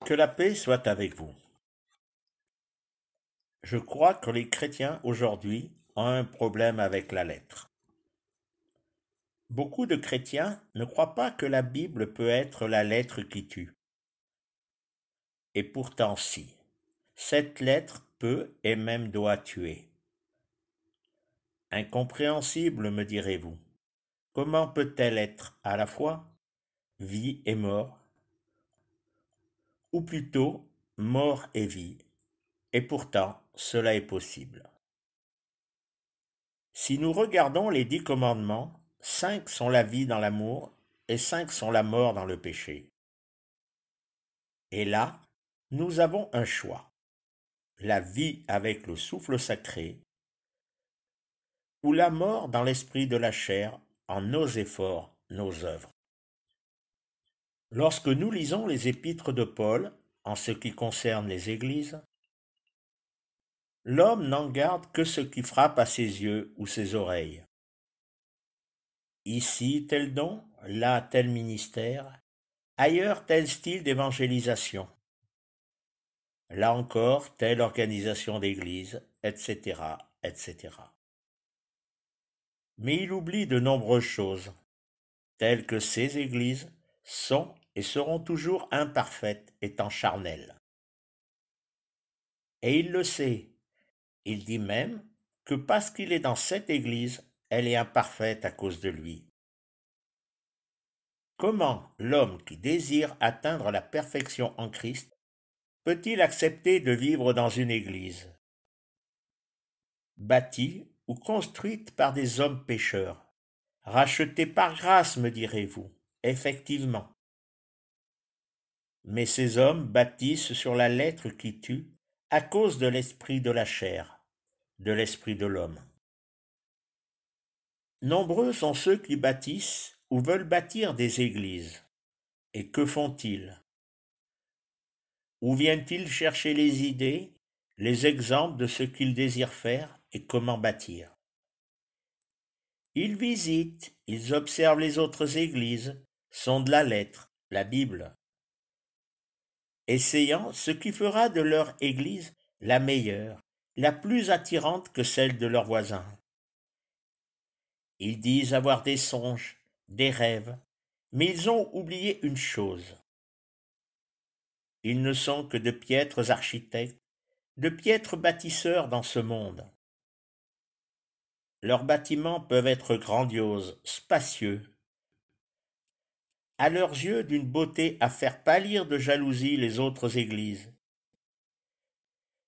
Que la paix soit avec vous. Je crois que les chrétiens aujourd'hui ont un problème avec la lettre. Beaucoup de chrétiens ne croient pas que la Bible peut être la lettre qui tue. Et pourtant si. Cette lettre peut et même doit tuer. Incompréhensible, me direz-vous. Comment peut-elle être à la fois vie et mort, ou plutôt mort et vie? Et pourtant, cela est possible. Si nous regardons les 10 commandements, 5 sont la vie dans l'amour et 5 sont la mort dans le péché. Et là, nous avons un choix. La vie avec le souffle sacré ou la mort dans l'esprit de la chair en nos efforts, nos œuvres. Lorsque nous lisons les épîtres de Paul, en ce qui concerne les églises, l'homme n'en garde que ce qui frappe à ses yeux ou ses oreilles. Ici tel don, là tel ministère, ailleurs tel style d'évangélisation. Là encore, telle organisation d'église, etc., etc. Mais il oublie de nombreuses choses, telles que ces églises sont et seront toujours imparfaites étant charnelles. Et il le sait. Il dit même que parce qu'il est dans cette église, elle est imparfaite à cause de lui. Comment l'homme qui désire atteindre la perfection en Christ peut-il accepter de vivre dans une église bâtie ou construite par des hommes pécheurs, rachetés par grâce, me direz-vous, effectivement. Mais ces hommes bâtissent sur la lettre qui tue à cause de l'esprit de la chair, de l'esprit de l'homme. Nombreux sont ceux qui bâtissent ou veulent bâtir des églises. Et que font-ils? Où viennent-ils chercher les idées, les exemples de ce qu'ils désirent faire et comment bâtir? Ils visitent, ils observent les autres églises, sondent la lettre, la Bible, essayant ce qui fera de leur église la meilleure, la plus attirante que celle de leurs voisins. Ils disent avoir des songes, des rêves, mais ils ont oublié une chose. Ils ne sont que de piètres architectes, de piètres bâtisseurs dans ce monde. Leurs bâtiments peuvent être grandioses, spacieux, à leurs yeux d'une beauté à faire pâlir de jalousie les autres églises.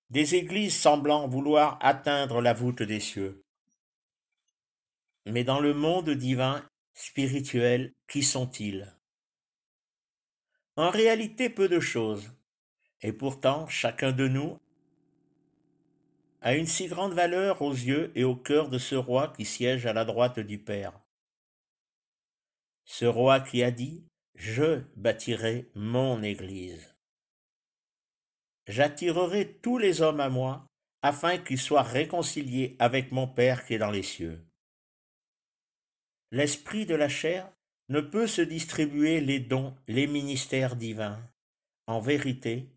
Des églises semblant vouloir atteindre la voûte des cieux. Mais dans le monde divin, spirituel, qui sont-ils? En réalité, peu de choses. Et pourtant, chacun de nous a une si grande valeur aux yeux et au cœur de ce roi qui siège à la droite du Père. Ce roi qui a dit « Je bâtirai mon Église. J'attirerai tous les hommes à moi, afin qu'ils soient réconciliés avec mon Père qui est dans les cieux. » L'esprit de la chair ne peut se distribuer les dons, les ministères divins. En vérité,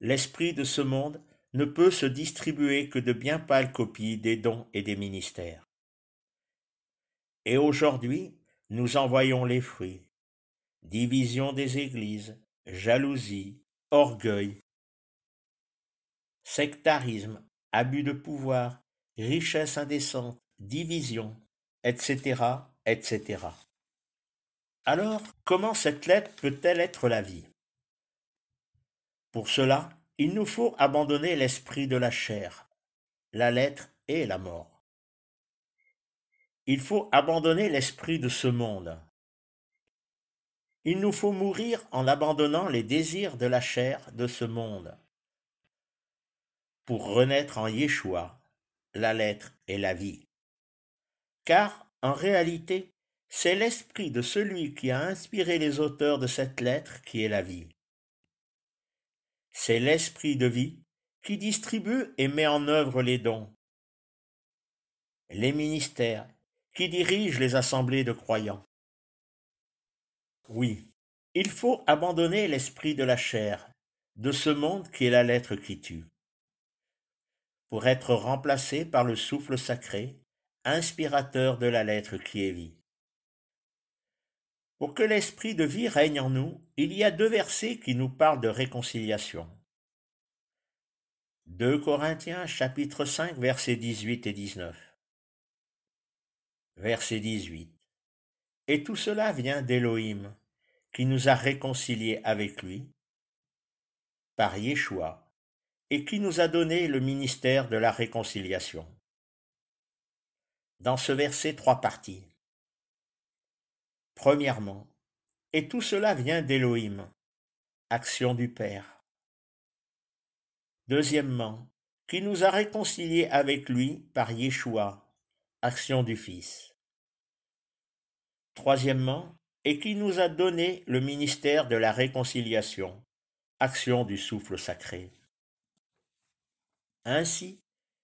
l'esprit de ce monde ne peut se distribuer que de bien pâles copies des dons et des ministères. Et aujourd'hui, nous en voyons les fruits. Division des églises, jalousie, orgueil, sectarisme, abus de pouvoir, richesse indécente, division, etc., etc. Alors, comment cette lettre peut-elle être la vie? Pour cela, il nous faut abandonner l'esprit de la chair. La lettre est la mort. Il faut abandonner l'esprit de ce monde. Il nous faut mourir en abandonnant les désirs de la chair de ce monde, pour renaître en Yeshua, la lettre et la vie. Car, en réalité, c'est l'esprit de celui qui a inspiré les auteurs de cette lettre qui est la vie. C'est l'esprit de vie qui distribue et met en œuvre les dons, les ministères, qui dirigent les assemblées de croyants. Oui, Il faut abandonner l'esprit de la chair, de ce monde qui est la lettre qui tue, pour être remplacé par le souffle sacré, inspirateur de la lettre qui est vie. Pour que l'esprit de vie règne en nous, il y a 2 versets qui nous parlent de réconciliation. 2 Corinthiens chapitre 5 versets 18 et 19. Verset 18. Et tout cela vient d'Élohim, qui nous a réconciliés avec lui, par Yeshua, et qui nous a donné le ministère de la réconciliation. Dans ce verset, 3 parties. Premièrement, et tout cela vient d'Élohim, action du Père. Deuxièmement, qui nous a réconciliés avec lui par Yeshua, action du Fils. Troisièmement, et qui nous a donné le ministère de la réconciliation, action du souffle sacré. Ainsi,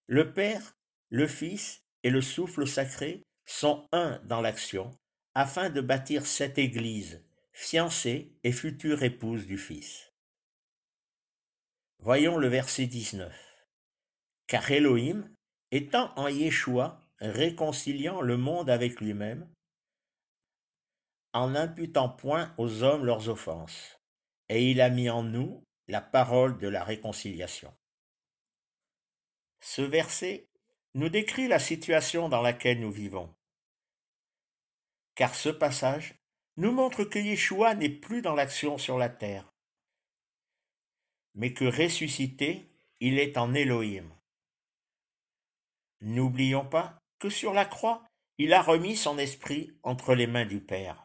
le Père, le Fils et le souffle sacré sont un dans l'action, afin de bâtir cette Église, fiancée et future épouse du Fils. Voyons le verset 19. Car Elohim, étant en Yeshua, réconciliant le monde avec lui-même, en n'imputant point aux hommes leurs offenses, et il a mis en nous la parole de la réconciliation. Ce verset nous décrit la situation dans laquelle nous vivons. Car ce passage nous montre que Yeshua n'est plus dans l'action sur la terre, mais que ressuscité, il est en Élohim. N'oublions pas que sur la croix, il a remis son esprit entre les mains du Père.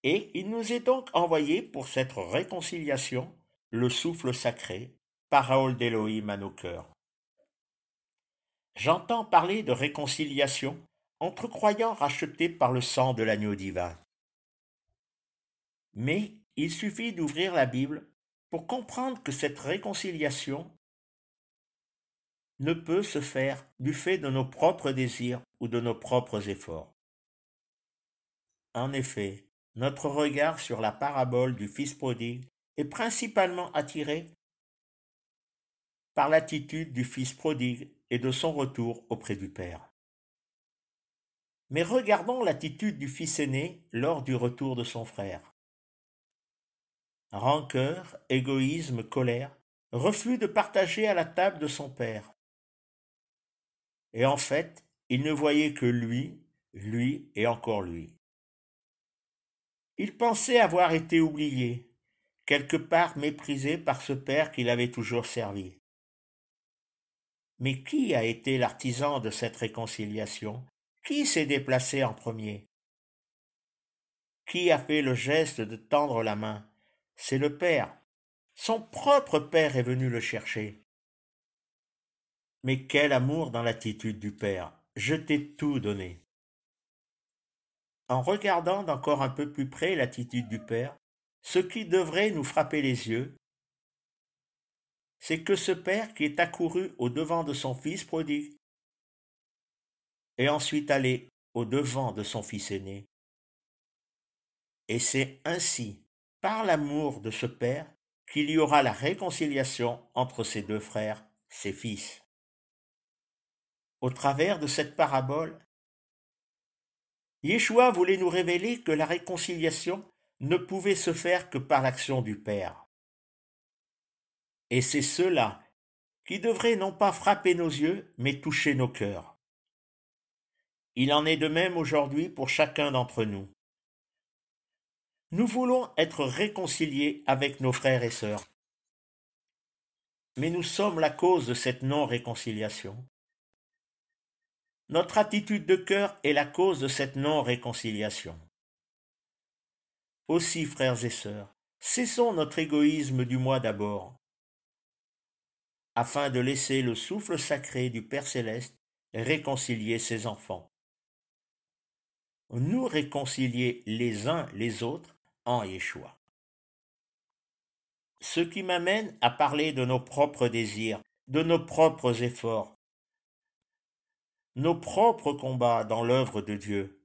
Et il nous est donc envoyé pour cette réconciliation, le souffle sacré, parole d'Élohim à nos cœurs. J'entends parler de réconciliation entre croyants rachetés par le sang de l'agneau divin. Mais il suffit d'ouvrir la Bible pour comprendre que cette réconciliation ne peut se faire du fait de nos propres désirs ou de nos propres efforts. En effet, notre regard sur la parabole du Fils prodigue est principalement attiré par l'attitude du Fils prodigue et de son retour auprès du Père. Mais regardons l'attitude du Fils aîné lors du retour de son frère. Rancœur, égoïsme, colère, refus de partager à la table de son Père. Et en fait, il ne voyait que lui et encore lui. Il pensait avoir été oublié, quelque part méprisé par ce Père qu'il avait toujours servi. Mais qui a été l'artisan de cette réconciliation? Qui s'est déplacé en premier? Qui a fait le geste de tendre la main? C'est le Père. Son propre Père est venu le chercher. Mais quel amour dans l'attitude du Père! Je t'ai tout donné. En regardant d'encore un peu plus près l'attitude du Père, ce qui devrait nous frapper les yeux, c'est que ce Père qui est accouru au devant de son Fils prodigue est ensuite allé au devant de son Fils aîné. Et c'est ainsi, par l'amour de ce Père, qu'il y aura la réconciliation entre ses 2 frères, ses fils. Au travers de cette parabole, Yeshua voulait nous révéler que la réconciliation ne pouvait se faire que par l'action du Père. Et c'est cela qui devrait non pas frapper nos yeux, mais toucher nos cœurs. Il en est de même aujourd'hui pour chacun d'entre nous. Nous voulons être réconciliés avec nos frères et sœurs. Mais nous sommes la cause de cette non-réconciliation. Notre attitude de cœur est la cause de cette non-réconciliation. Aussi, frères et sœurs, cessons notre égoïsme du moi d'abord, afin de laisser le souffle sacré du Père céleste réconcilier ses enfants. Nous réconcilier les uns les autres en Yeshua. Ce qui m'amène à parler de nos propres désirs, de nos propres efforts, nos propres combats dans l'œuvre de Dieu.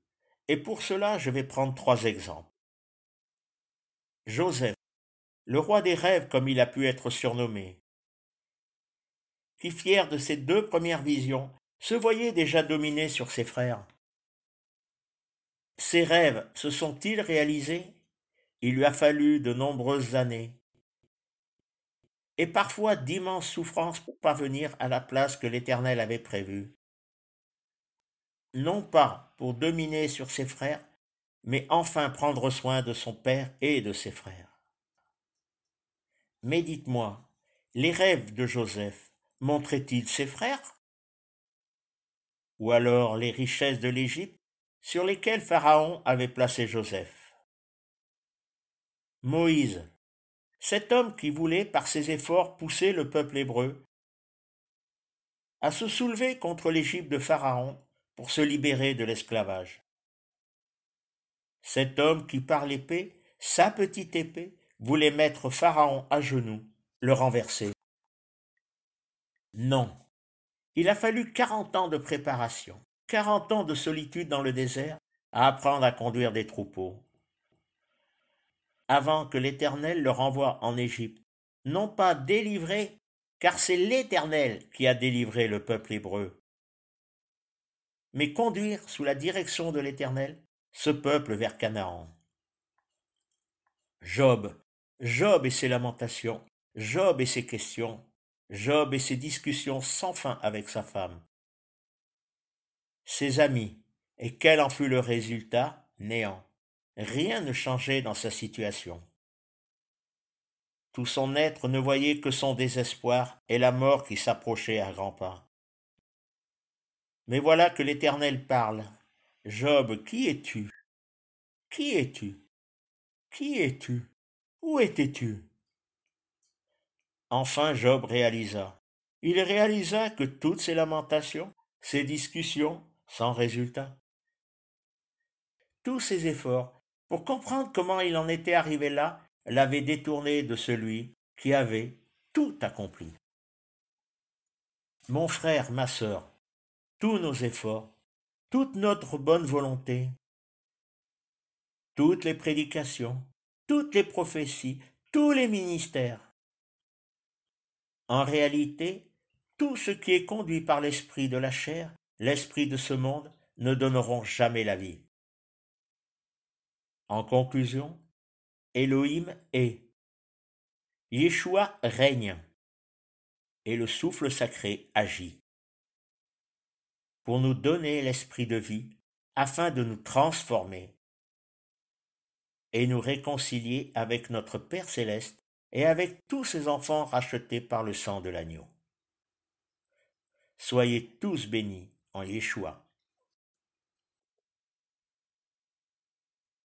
Et pour cela, je vais prendre 3 exemples. Joseph, le roi des rêves comme il a pu être surnommé, qui, fier de ses 2 premières visions, se voyait déjà dominé sur ses frères. Ses rêves se sont-ils réalisés? Il lui a fallu de nombreuses années et parfois d'immenses souffrances pour parvenir à la place que l'Éternel avait prévue. Non pas pour dominer sur ses frères, mais enfin prendre soin de son père et de ses frères. Mais dites-moi, les rêves de Joseph montraient-ils ses frères? Ou alors les richesses de l'Égypte sur lesquelles Pharaon avait placé Joseph? Moïse, cet homme qui voulait par ses efforts pousser le peuple hébreu à se soulever contre l'Égypte de Pharaon pour se libérer de l'esclavage. Cet homme qui par l'épée, sa petite épée, voulait mettre Pharaon à genoux, le renverser. Non, il a fallu 40 ans de préparation, 40 ans de solitude dans le désert à apprendre à conduire des troupeaux, avant que l'Éternel le renvoie en Égypte, non pas délivré, car c'est l'Éternel qui a délivré le peuple hébreu, mais conduire sous la direction de l'Éternel ce peuple vers Canaan. Job, Job et ses lamentations, Job et ses questions, Job et ses discussions sans fin avec sa femme. Ses amis, et quel en fut le résultat? Néant. Rien ne changeait dans sa situation. Tout son être ne voyait que son désespoir et la mort qui s'approchait à grands pas. Mais voilà que l'Éternel parle. Job, qui es-tu? Qui es-tu? Qui es-tu? Où étais-tu? Enfin Job réalisa. Il réalisa que toutes ces lamentations, ces discussions, sans résultat, tous ses efforts pour comprendre comment il en était arrivé là, l'avaient détourné de celui qui avait tout accompli. Mon frère, ma sœur, tous nos efforts, toute notre bonne volonté, toutes les prédications, toutes les prophéties, tous les ministères, en réalité, tout ce qui est conduit par l'esprit de la chair, l'esprit de ce monde, ne donneront jamais la vie. En conclusion, Elohim est. Yeshua règne et le souffle sacré agit pour nous donner l'esprit de vie afin de nous transformer et nous réconcilier avec notre Père céleste et avec tous ses enfants rachetés par le sang de l'agneau. Soyez tous bénis en Yeshua.